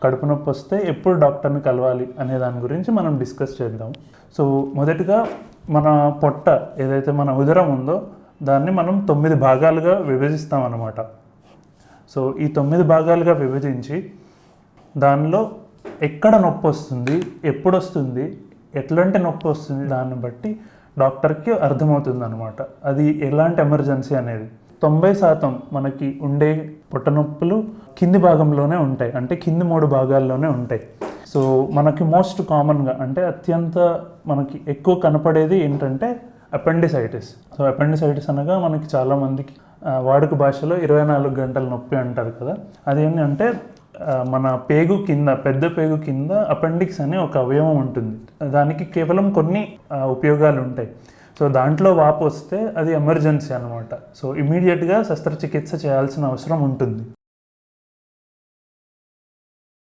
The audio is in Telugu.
కడుపు నొప్పి వస్తే ఎప్పుడు డాక్టర్ని కలవాలి అనే దాని గురించి మనం డిస్కస్ చేద్దాం. సో మొదటిగా మన పొట్ట ఏదైతే మన ఉదరం ఉందో దాన్ని మనం 9 భాగాలుగా విభజిస్తాం అన్నమాట. సో ఈ 9 భాగాలుగా విభజించి దానిలో ఎక్కడ నొప్పి వస్తుంది, ఎప్పుడు వస్తుంది, ఎట్లాంటి నొప్పి వస్తుంది దాన్ని బట్టి డాక్టర్కి అర్థమవుతుంది అనమాట అది ఎలాంటి ఎమర్జెన్సీ అనేది. 90% మనకి ఉండే పొట్ట నొప్పులు కింది భాగంలోనే ఉంటాయి, అంటే కింది 3 భాగాల్లోనే ఉంటాయి. సో మనకి మోస్ట్ కామన్గా అంటే అత్యంత మనకి ఎక్కువ కనపడేది ఏంటంటే అపెండిసైటిస్. సో అపెండిసైటిస్ అనగా మనకి చాలామందికి వాడుక భాషలో 24 గంటల నొప్పి అంటారు కదా. అదేంటంటే మన పేగు కింద, పెద్ద పేగు కింద అపెండిక్స్ అనే ఒక అవయవం ఉంటుంది. దానికి కేవలం కొన్ని ఉపయోగాలు ఉంటాయి. సో దాంట్లో వాపు వస్తే అది ఎమర్జెన్సీ అనమాట. సో ఇమీడియట్గా శస్త్రచికిత్స చేయాల్సిన అవసరం ఉంటుంది.